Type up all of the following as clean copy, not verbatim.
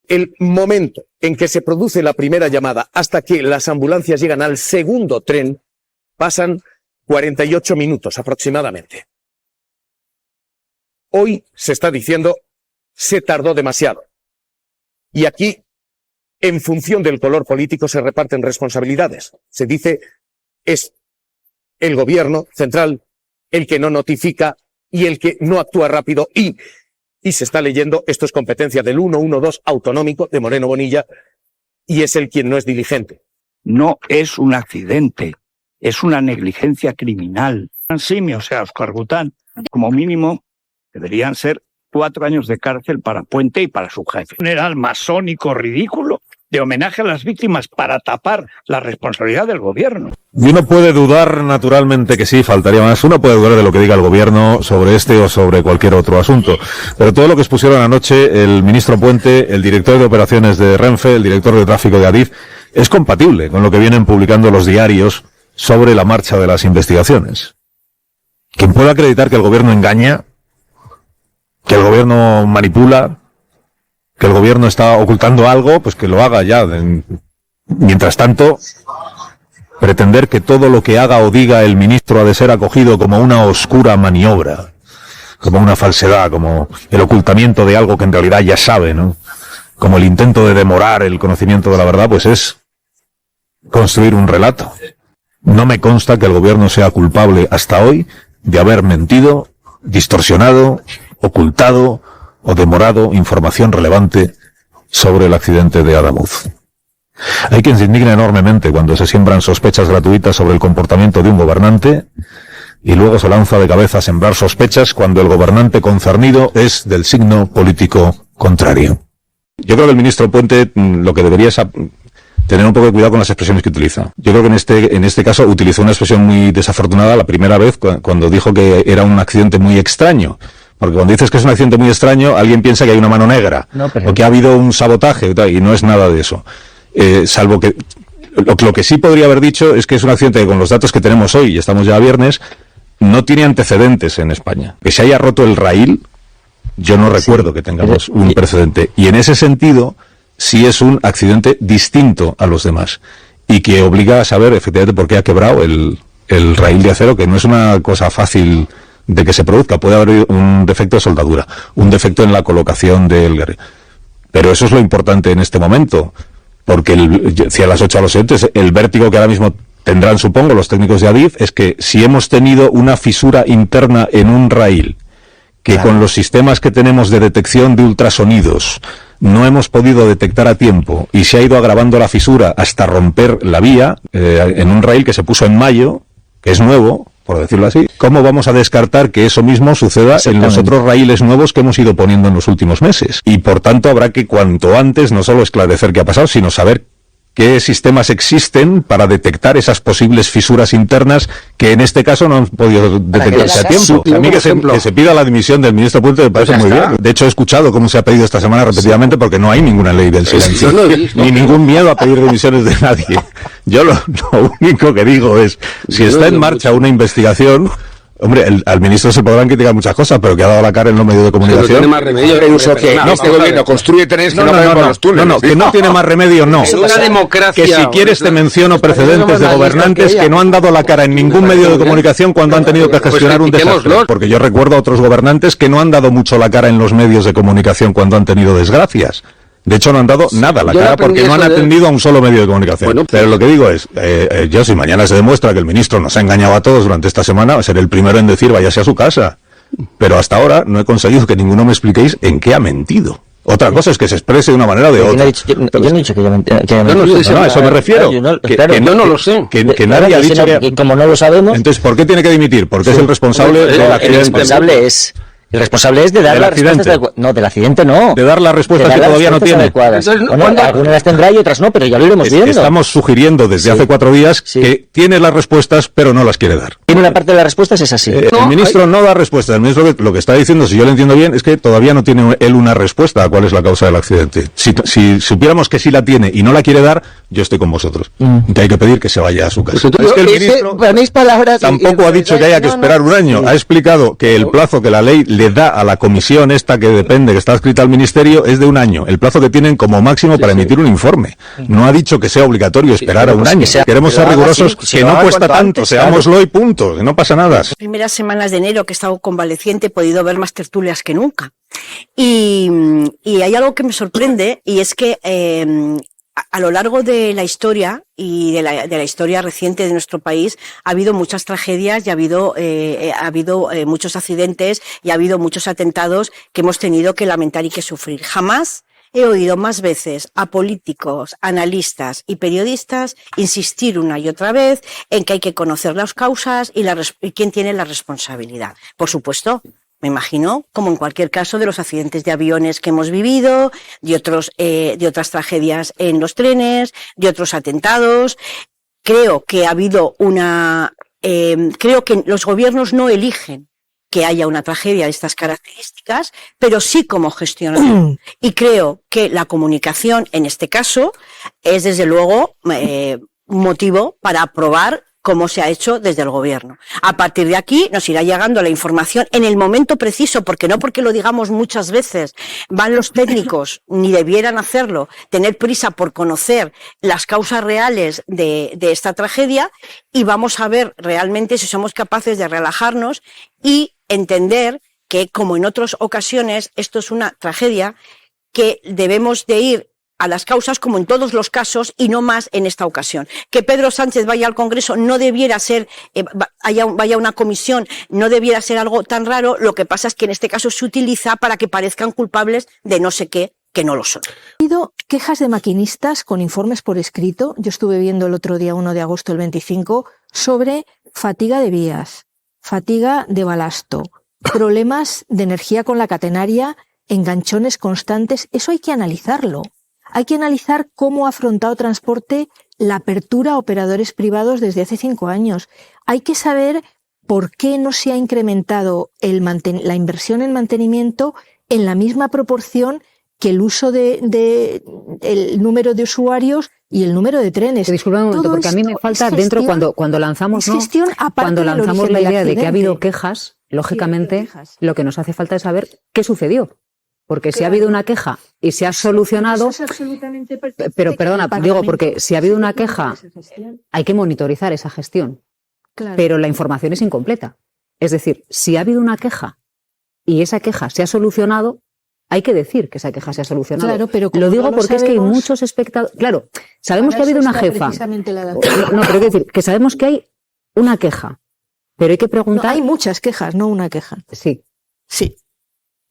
el momento en que se produce la primera llamada hasta que las ambulancias llegan al segundo tren, pasan 48 minutos aproximadamente. Hoy se está diciendo, se tardó demasiado. Y aquí, en función del color político, se reparten responsabilidades. Se dice, es el gobierno central el que no notifica y el que no actúa rápido y se está leyendo, esto es competencia del 112 autonómico de Moreno Bonilla y es el quien no es diligente. No es un accidente, es una negligencia criminal. O sea, Óscar Bután, como mínimo, deberían ser 4 años de cárcel para Puente y para su jefe. Un funeral masónico ridículo de homenaje a las víctimas para tapar la responsabilidad del gobierno. Y uno puede dudar, naturalmente que sí, faltaría más. Uno puede dudar de lo que diga el gobierno sobre este o sobre cualquier otro asunto. Pero todo lo que expusieron anoche el ministro Puente, el director de operaciones de Renfe, el director de tráfico de Adif, es compatible con lo que vienen publicando los diarios sobre la marcha de las investigaciones. Quien pueda acreditar que el gobierno engaña, que el gobierno manipula, que el gobierno está ocultando algo, pues que lo haga ya. Mientras tanto, pretender que todo lo que haga o diga el ministro ha de ser acogido como una oscura maniobra, como una falsedad, como el ocultamiento de algo que en realidad ya sabe, ¿no? Como el intento de demorar el conocimiento de la verdad, pues es construir un relato. No me consta que el gobierno sea culpable hasta hoy de haber mentido, distorsionado, ocultado o demorado información relevante sobre el accidente de Adamuz. Hay quien se indigna enormemente cuando se siembran sospechas gratuitas sobre el comportamiento de un gobernante y luego se lanza de cabeza a sembrar sospechas cuando el gobernante concernido es del signo político contrario. Yo creo que el ministro Puente lo que debería es tener un poco de cuidado con las expresiones que utiliza. Yo creo que en este caso utilizó una expresión muy desafortunada la primera vez cuando dijo que era un accidente muy extraño. Porque cuando dices que es un accidente muy extraño, alguien piensa que hay una mano negra, o que ha habido un sabotaje, y no es nada de eso. Salvo que lo que sí podría haber dicho es que es un accidente que con los datos que tenemos hoy, y estamos ya a viernes, no tiene antecedentes en España. Que se haya roto el raíl, yo no recuerdo que tengamos un precedente. Y en ese sentido, sí es un accidente distinto a los demás. Y que obliga a saber efectivamente por qué ha quebrado el raíl de acero, que no es una cosa fácil de que se produzca. Puede haber un defecto de soldadura, un defecto en la colocación del guerrero. Pero eso es lo importante en este momento, porque si a las 8 a los 7, el vértigo que ahora mismo tendrán, supongo, los técnicos de Adif, es que si hemos tenido una fisura interna en un raíl, que con los sistemas que tenemos de detección de ultrasonidos no hemos podido detectar a tiempo y se ha ido agravando la fisura hasta romper la vía, en un raíl que se puso en mayo, que es nuevo, por decirlo así, ¿cómo vamos a descartar que eso mismo suceda en los otros raíles nuevos que hemos ido poniendo en los últimos meses? Y por tanto habrá que cuanto antes no solo esclarecer qué ha pasado, sino saber qué sistemas existen para detectar esas posibles fisuras internas que en este caso no han podido detectarse a tiempo. A mí que se pida la dimisión del ministro Puente me parece muy bien. De hecho, he escuchado cómo se ha pedido esta semana repetidamente porque no hay ninguna ley del silencio. Ni ningún miedo a pedir dimisiones de nadie. Yo lo único que digo es, si está en marcha una investigación, hombre, al ministro se podrán criticar muchas cosas, pero que ha dado la cara en los medios de comunicación. No tiene más remedio que uso que este gobierno construye trenes que no pagan por los túneles. No, que no tiene más remedio, no. Es una democracia. Que si quieres te menciono precedentes de gobernantes que no han dado la cara en ningún medio de comunicación cuando han tenido que gestionar un desastre. Porque yo recuerdo a otros gobernantes que no han dado mucho la cara en los medios de comunicación cuando han tenido desgracias. De hecho, no han dado nada la cara porque no han atendido a un solo medio de comunicación. Bueno, pero lo que digo es, yo si mañana se demuestra que el ministro nos ha engañado a todos durante esta semana, va a ser el primero en decir váyase a su casa. Pero hasta ahora no he conseguido que ninguno me expliquéis en qué ha mentido. Otra cosa es que se exprese de una manera o de otra. Yo no he dicho que haya mentido. No, a eso me refiero. No lo sé. Que nadie ha dicho que... Como no lo sabemos... Entonces, ¿por qué tiene que dimitir? Porque es el responsable del accidente. El responsable es de dar las respuestas no, del accidente no. De dar las respuestas que todavía no tiene. Algunas las tendrá y otras no, pero ya lo iremos viendo. Estamos sugiriendo desde hace 4 días que tiene las respuestas, pero no las quiere dar. Tiene una parte de las respuestas, es así. El ministro no da respuestas. El ministro lo que está diciendo, si yo lo entiendo bien, es que todavía no tiene él una respuesta a cuál es la causa del accidente. Si supiéramos que sí la tiene y no la quiere dar, yo estoy con vosotros. Que hay que pedir que se vaya a su casa. Pues es que el ministro tampoco ha dicho que haya que esperar un año. Ha explicado que el plazo que la ley le da a la comisión esta que depende, que está adscrita al ministerio, es de un año. El plazo que tienen como máximo para emitir un informe. No ha dicho que sea obligatorio esperar a un año. Queremos ser rigurosos, que no cuesta tanto, seámoslo y punto, que no pasa nada. Las primeras semanas de enero que he estado convaleciente he podido ver más tertulias que nunca. Y hay algo que me sorprende, y es que a lo largo de la historia y de la historia reciente de nuestro país ha habido muchas tragedias y ha habido muchos accidentes y ha habido muchos atentados que hemos tenido que lamentar y que sufrir. Jamás he oído más veces a políticos, analistas y periodistas insistir una y otra vez en que hay que conocer las causas y quién tiene la responsabilidad. Por supuesto, me imagino, como en cualquier caso de los accidentes de aviones que hemos vivido, de otras tragedias en los trenes, de otros atentados. Creo que ha habido creo que los gobiernos no eligen que haya una tragedia de estas características, pero sí cómo gestionarla. Y creo que la comunicación, en este caso, es desde luego un motivo para aprobar cómo se ha hecho desde el gobierno. A partir de aquí nos irá llegando la información en el momento preciso, porque no porque lo digamos muchas veces, van los técnicos, ni debieran hacerlo, tener prisa por conocer las causas reales de esta tragedia, y vamos a ver realmente si somos capaces de relajarnos y entender que, como en otras ocasiones, esto es una tragedia que debemos de ir a las causas como en todos los casos y no más en esta ocasión. Que Pedro Sánchez vaya al Congreso no debiera ser, vaya a una comisión, no debiera ser algo tan raro. Lo que pasa es que en este caso se utiliza para que parezcan culpables de no sé qué, que no lo son. Ha habido quejas de maquinistas con informes por escrito. Yo estuve viendo el otro día, 1 de agosto, el 25, sobre fatiga de vías, fatiga de balasto, problemas de energía con la catenaria, enganchones constantes. Eso hay que analizarlo. Hay que analizar cómo ha afrontado transporte la apertura a operadores privados desde hace 5 años. Hay que saber por qué no se ha incrementado la inversión en mantenimiento en la misma proporción que el uso el número de usuarios y el número de trenes. Disculpa un momento, porque a mí me falta dentro cuando lanzamos, ¿no? Cuando lanzamos la idea de que ha habido quejas, lógicamente lo que nos hace falta es saber qué sucedió. Porque si ha habido una queja y se ha solucionado, pero perdona, digo, porque si ha habido una queja, hay que monitorizar esa gestión. Claro. Pero la información es incompleta. Es decir, si ha habido una queja y esa queja se ha solucionado, hay que decir que esa queja se ha solucionado. Claro, pero lo digo porque es que hay muchos espectadores. Claro, sabemos que ha habido una jefa. No, pero hay que decir que sabemos que hay una queja, pero hay que preguntar. No, hay muchas quejas, no una queja. Sí. Sí.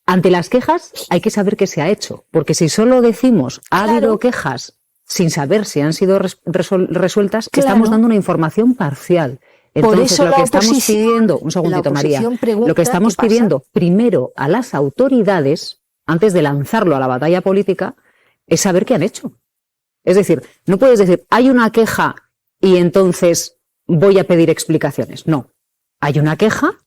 Ante las quejas hay que saber qué se ha hecho, porque si solo decimos ha habido quejas sin saber si han sido resueltas, estamos dando una información parcial. Entonces, por eso lo que estamos pidiendo, un segundito, María, lo que estamos pidiendo primero a las autoridades, antes de lanzarlo a la batalla política, es saber qué han hecho. Es decir, no puedes decir, hay una queja y entonces voy a pedir explicaciones. No, hay una queja.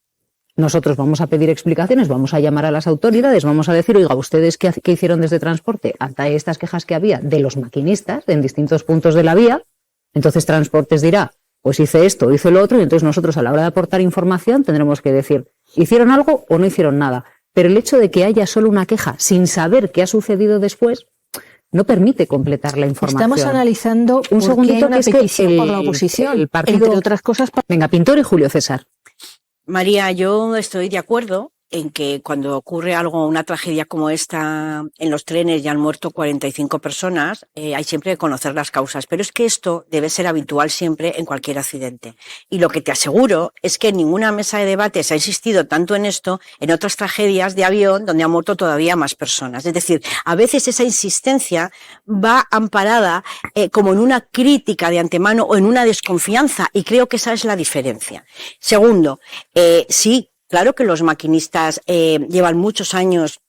Nosotros vamos a pedir explicaciones, vamos a llamar a las autoridades, vamos a decir, oiga, ¿ustedes qué hicieron desde transporte ante estas quejas que había de los maquinistas en distintos puntos de la vía? Entonces Transportes dirá, pues hice esto, hice lo otro, y entonces nosotros a la hora de aportar información tendremos que decir, ¿hicieron algo o no hicieron nada? Pero el hecho de que haya solo una queja sin saber qué ha sucedido después no permite completar la información. Estamos analizando un segundito, que es que por la oposición, el partido, entre otras cosas. Venga, Pintor y Julio César. María, yo estoy de acuerdo en que cuando ocurre una tragedia como esta en los trenes, ya han muerto 45 personas, hay siempre que conocer las causas. Pero es que esto debe ser habitual siempre en cualquier accidente. Y lo que te aseguro es que en ninguna mesa de debate se ha insistido tanto en esto en otras tragedias de avión donde han muerto todavía más personas. Es decir, a veces esa insistencia va amparada como en una crítica de antemano o en una desconfianza, y creo que esa es la diferencia. Segundo, sí, claro que los maquinistas llevan muchos años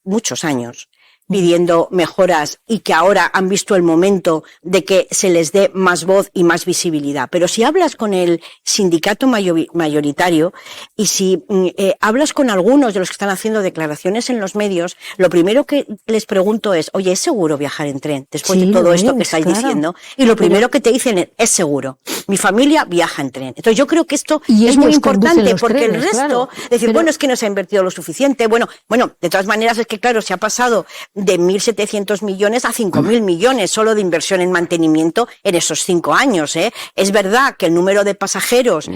pidiendo mejoras y que ahora han visto el momento de que se les dé más voz y más visibilidad. Pero si hablas con el sindicato mayoritario y si hablas con algunos de los que están haciendo declaraciones en los medios, lo primero que les pregunto es, oye, ¿es seguro viajar en tren después de todo esto que estáis diciendo? Y lo primero que te dicen es seguro. Mi familia viaja en tren. Entonces yo creo que esto es muy importante porque el resto, decir, bueno, es que no se ha invertido lo suficiente. Bueno, de todas maneras es que claro, se ha pasado de 1.700 millones a 5.000 millones solo de inversión en mantenimiento en esos 5 años. Es verdad que el número de pasajeros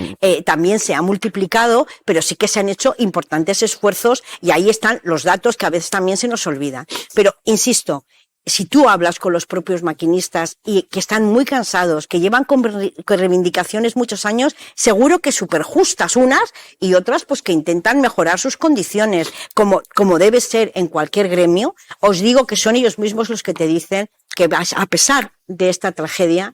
también se ha multiplicado, pero sí que se han hecho importantes esfuerzos y ahí están los datos que a veces también se nos olvidan. Pero, insisto, si tú hablas con los propios maquinistas y que están muy cansados, que llevan con reivindicaciones muchos años, seguro que súper justas unas y otras pues que intentan mejorar sus condiciones, como debe ser en cualquier gremio, os digo que son ellos mismos los que te dicen que a pesar de esta tragedia,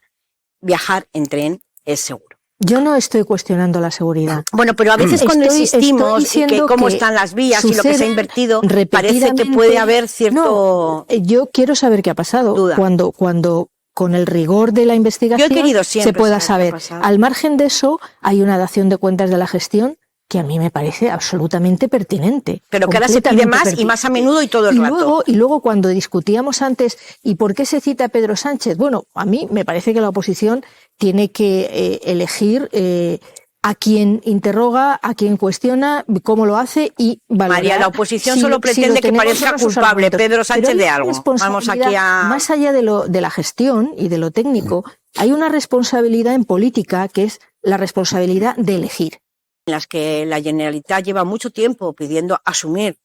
viajar en tren es seguro. Yo no estoy cuestionando la seguridad. Bueno, pero a veces cuando insistimos y que cómo están las vías y lo que se ha invertido, parece que puede haber cierto... No, yo quiero saber qué ha pasado. Duda. Cuando con el rigor de la investigación se pueda saber. Al margen de eso, hay una dación de cuentas de la gestión que a mí me parece absolutamente pertinente. Pero que ahora se pide más y más a menudo y todo el rato. Y luego cuando discutíamos antes, ¿y por qué se cita a Pedro Sánchez? Bueno, a mí me parece que la oposición tiene que elegir a quien interroga, a quien cuestiona, cómo lo hace y valorar. María, la oposición solo pretende que parezca culpable Pedro Sánchez de algo. Vamos aquí a... Más allá de la gestión y de lo técnico, hay una responsabilidad en política que es la responsabilidad de elegir. En las que la Generalitat lleva mucho tiempo pidiendo asumir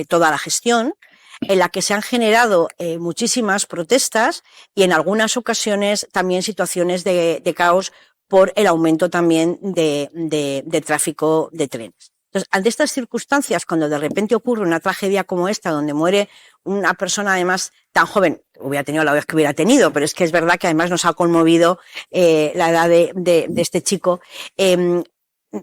toda la gestión, en la que se han generado muchísimas protestas y en algunas ocasiones también situaciones de caos por el aumento también de tráfico de trenes. Entonces, ante estas circunstancias, cuando de repente ocurre una tragedia como esta, donde muere una persona además tan joven, hubiera tenido la vez que hubiera tenido, pero es que es verdad que además nos ha conmovido la edad de este chico,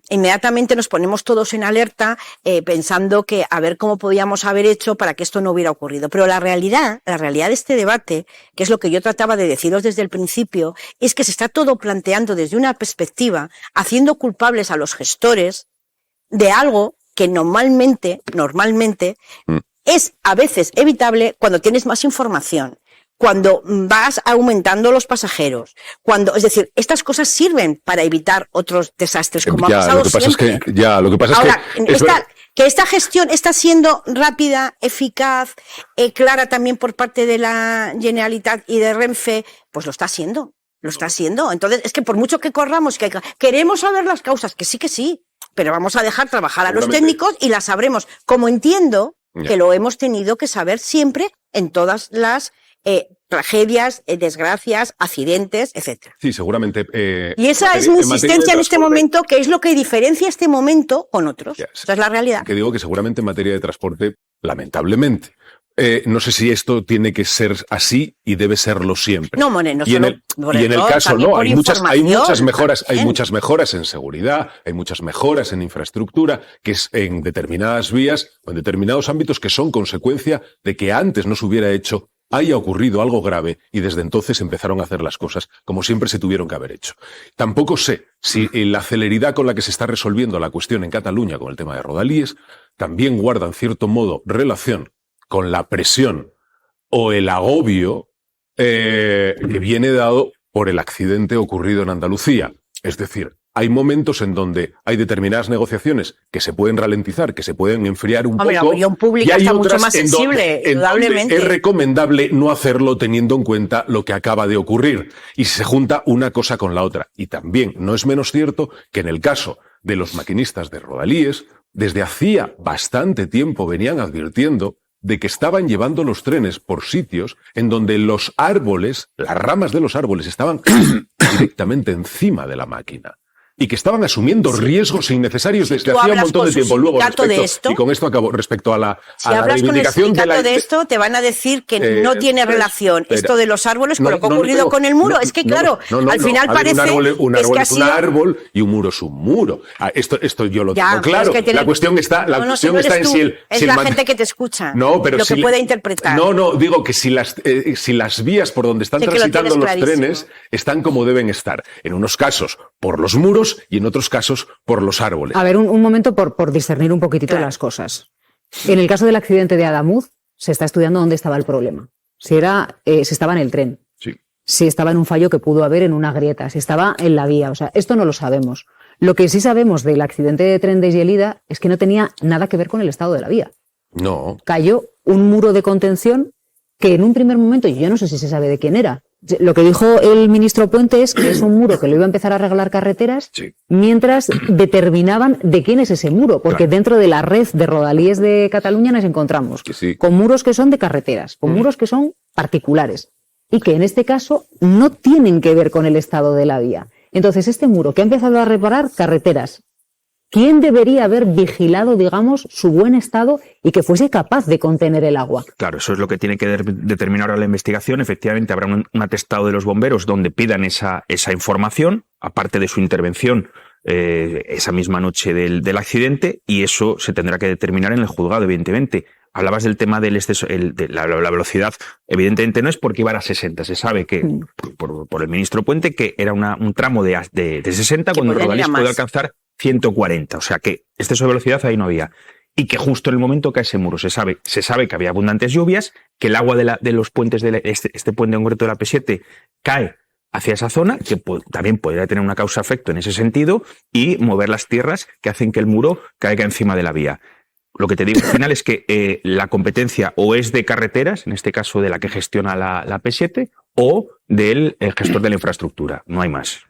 inmediatamente nos ponemos todos en alerta pensando que a ver cómo podíamos haber hecho para que esto no hubiera ocurrido. Pero la realidad de este debate, que es lo que yo trataba de deciros desde el principio, es que se está todo planteando desde una perspectiva, haciendo culpables a los gestores de algo que normalmente es a veces evitable cuando tienes más información, cuando vas aumentando los pasajeros, es decir, estas cosas sirven para evitar otros desastres como ha pasado siempre. Lo que pasa es que esta gestión está siendo rápida, eficaz, clara también por parte de la Generalitat y de Renfe, pues lo está siendo. Entonces, es que por mucho que corramos, que queremos saber las causas, que sí, pero vamos a dejar trabajar a los técnicos y las sabremos, como entiendo que lo hemos tenido que saber siempre en todas las tragedias, desgracias, accidentes, etcétera. Sí, seguramente. Y esa es mi insistencia en este momento, que es lo que diferencia este momento con otros. Esa es la realidad. Que digo que seguramente en materia de transporte, lamentablemente. No sé si esto tiene que ser así y debe serlo siempre. No, Moreno, y en el caso no, hay muchas mejoras en seguridad, hay muchas mejoras en infraestructura, que es en determinadas vías o en determinados ámbitos que son consecuencia de que antes no se hubiera hecho, haya ocurrido algo grave y desde entonces empezaron a hacer las cosas como siempre se tuvieron que haber hecho. Tampoco sé si la celeridad con la que se está resolviendo la cuestión en Cataluña con el tema de Rodalies también guarda en cierto modo relación con la presión o el agobio que viene dado por el accidente ocurrido en Andalucía. Es decir, hay momentos en donde hay determinadas negociaciones que se pueden ralentizar, que se pueden enfriar un poco. La opinión pública está mucho más sensible, indudablemente. Es recomendable no hacerlo teniendo en cuenta lo que acaba de ocurrir. Y se junta una cosa con la otra. Y también no es menos cierto que en el caso de los maquinistas de Rodalies, desde hacía bastante tiempo venían advirtiendo de que estaban llevando los trenes por sitios en donde los árboles, las ramas de los árboles estaban directamente encima de la máquina. y que estaban asumiendo riesgos innecesarios desde tú hacía un hablas montón con de su tiempo. Luego, sindicato de esto, y con esto acabo, respecto a la hablas con el reivindicación sindicato de esto, te van a decir que no tiene relación espera. esto de los árboles con No, lo que ha no, ocurrido no, con el muro. no, Es que, no, claro, al final a ver, parece un árbol que ha es un sido... árbol y un muro es un muro. Esto yo lo Ya, tengo pero claro. es que La cuestión está, si no eres en tú, si el... es si el la man- gente que te escucha, No, pero lo si que puede interpretar. No, digo que si las vías por donde están Sé que lo transitando tienes los clarísimo. trenes están como deben estar. En unos casos por los muros y en otros casos por los árboles. A ver, un momento por discernir un poquitito las cosas. En el caso del accidente de Adamuz, se está estudiando dónde estaba el problema. Si estaba en el tren, Sí. si estaba en un fallo que pudo haber en una grieta, si estaba en la vía. O sea, esto no lo sabemos. Lo que sí sabemos del accidente de tren de Gelida es que no tenía nada que ver con el estado de la vía. No. Cayó un muro de contención que en un primer momento, yo no sé si se sabe de quién era. Lo que dijo el ministro Puente es que es un muro que lo iba a empezar a arreglar carreteras, Sí. mientras determinaban de quién es ese muro, porque dentro de la red de rodalíes de Cataluña nos encontramos Que sí. con muros que son de carreteras, con muros que son particulares y que en este caso no tienen que ver con el estado de la vía. Entonces, este muro que ha empezado a reparar carreteras, ¿quién debería haber vigilado, digamos, su buen estado y que fuese capaz de contener el agua? Claro, eso es lo que tiene que determinar ahora la investigación. Efectivamente, habrá un atestado de los bomberos donde pidan esa información, aparte de su intervención esa misma noche del accidente, y eso se tendrá que determinar en el juzgado, evidentemente. Hablabas del tema del exceso, de la velocidad. Evidentemente no es porque iba a 60. Se sabe que, por el ministro Puente, que era un tramo de 60 cuando Rodalíes puede alcanzar 140. O sea que exceso de velocidad ahí no había. Y que justo en el momento cae ese muro se sabe que había abundantes lluvias, que el agua de los puentes, este puente en concreto de la P7, cae hacia esa zona, que también podría tener una causa-efecto en ese sentido, y mover las tierras que hacen que el muro caiga encima de la vía. Lo que te digo al final es que la competencia o es de carreteras, en este caso de la que gestiona la P7, o del gestor de la infraestructura. No hay más.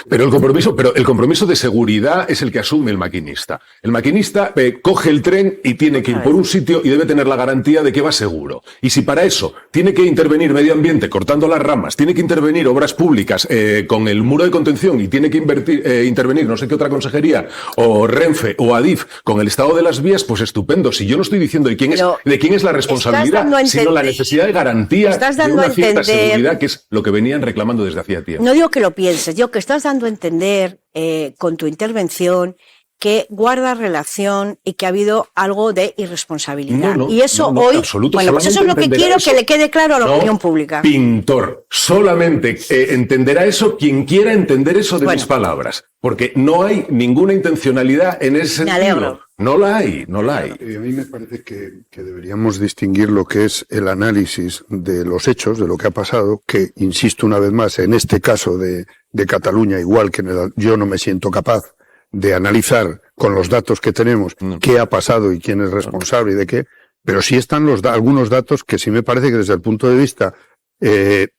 Pero el compromiso de seguridad es el que asume el maquinista. El maquinista coge el tren y tiene que ir por un sitio y debe tener la garantía de que va seguro. Y si para eso tiene que intervenir medio ambiente cortando las ramas, tiene que intervenir obras públicas con el muro de contención y tiene que intervenir no sé qué otra consejería, o Renfe o Adif con el estado de las vías, pues estupendo. Si yo no estoy diciendo de quién es la responsabilidad, sino la necesidad de garantía de una cierta seguridad, que es lo que venían reclamando desde hacía tiempo. No digo que lo pienses, digo que estás dando a entender con tu intervención que guarda relación y que ha habido algo de irresponsabilidad. Y eso hoy, absoluto, bueno, pues eso es lo que quiero que le quede claro a la opinión pública. Pintor, solamente entenderá eso quien quiera entender eso de mis palabras, porque no hay ninguna intencionalidad en ese sentido. Me alegro. No la hay. A mí me parece que deberíamos distinguir lo que es el análisis de los hechos, de lo que ha pasado, que, insisto una vez más, en este caso de Cataluña, igual que yo no me siento capaz de analizar con los datos que tenemos qué ha pasado y quién es responsable y de qué, pero sí están algunos datos que sí me parece que desde el punto de vista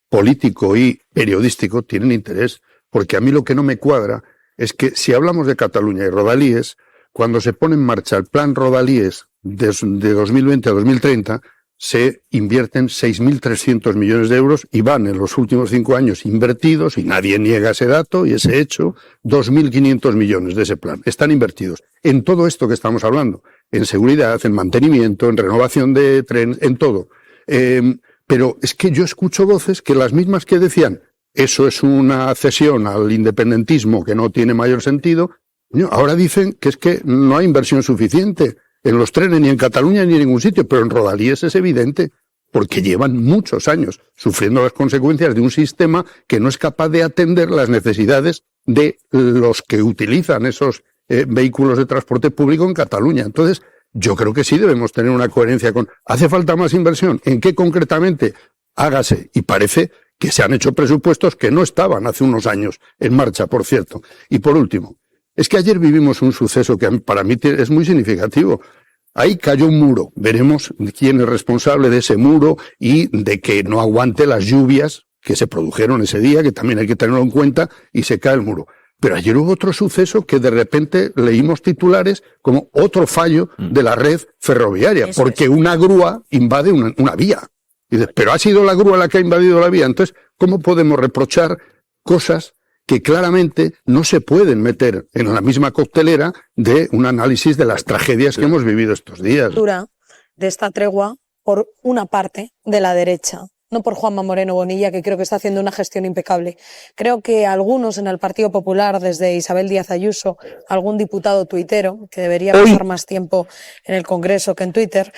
político y periodístico tienen interés, porque a mí lo que no me cuadra es que si hablamos de Cataluña y Rodalíes, cuando se pone en marcha el plan Rodalíes de 2020 a 2030, se invierten 6.300 millones de euros y van en los últimos 5 años invertidos, y nadie niega ese dato y ese hecho, 2.500 millones de ese plan. Están invertidos en todo esto que estamos hablando, en seguridad, en mantenimiento, en renovación de trenes, en todo. Pero es que yo escucho voces que las mismas que decían, eso es una cesión al independentismo que no tiene mayor sentido, ahora dicen que es que no hay inversión suficiente en los trenes, ni en Cataluña, ni en ningún sitio, pero en Rodalíes es evidente, porque llevan muchos años sufriendo las consecuencias de un sistema que no es capaz de atender las necesidades de los que utilizan esos vehículos de transporte público en Cataluña. Entonces, yo creo que sí debemos tener una coherencia con, ¿hace falta más inversión? ¿En qué concretamente? Hágase. Y parece que se han hecho presupuestos que no estaban hace unos años en marcha, por cierto. Y por último, es que ayer vivimos un suceso que para mí es muy significativo. Ahí cayó un muro. Veremos quién es responsable de ese muro y de que no aguante las lluvias que se produjeron ese día, que también hay que tenerlo en cuenta, y se cae el muro. Pero ayer hubo otro suceso que de repente leímos titulares como otro fallo de la red ferroviaria, porque una grúa invade una vía. Y dices, pero ha sido la grúa la que ha invadido la vía. Entonces, ¿cómo podemos reprochar cosas que claramente no se pueden meter en la misma coctelera de un análisis de las tragedias que hemos vivido estos días. De esta tregua por una parte de la derecha, no por Juanma Moreno Bonilla, que creo que está haciendo una gestión impecable. Creo que algunos en el Partido Popular, desde Isabel Díaz Ayuso, algún diputado tuitero, que debería pasar más tiempo en el Congreso que en Twitter,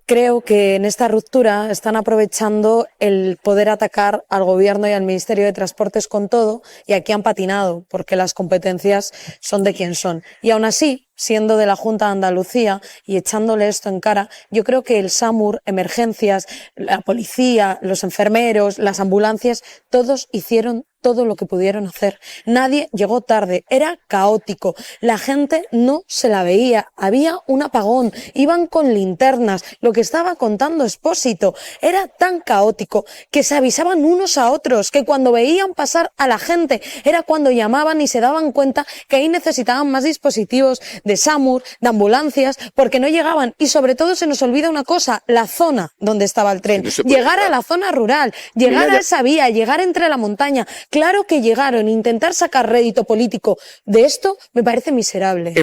creo que en esta ruptura están aprovechando el poder atacar al Gobierno y al Ministerio de Transportes con todo, y aquí han patinado, porque las competencias son de quien son. Y aún así, siendo de la Junta de Andalucía y echándole esto en cara, yo creo que el SAMUR, emergencias, la policía, los enfermeros, las ambulancias, todos hicieron todo lo que pudieron hacer. Nadie llegó tarde, era caótico, la gente no se la veía, había un apagón, iban con linternas, lo que estaba contando Expósito era tan caótico que se avisaban unos a otros, que cuando veían pasar a la gente era cuando llamaban y se daban cuenta que ahí necesitaban más dispositivos de SAMUR, de ambulancias, porque no llegaban. Y sobre todo se nos olvida una cosa, la zona donde estaba el tren, llegar a la zona rural, llegar a esa vía, llegar entre la montaña. Claro que llegaron, intentar sacar rédito político de esto me parece miserable.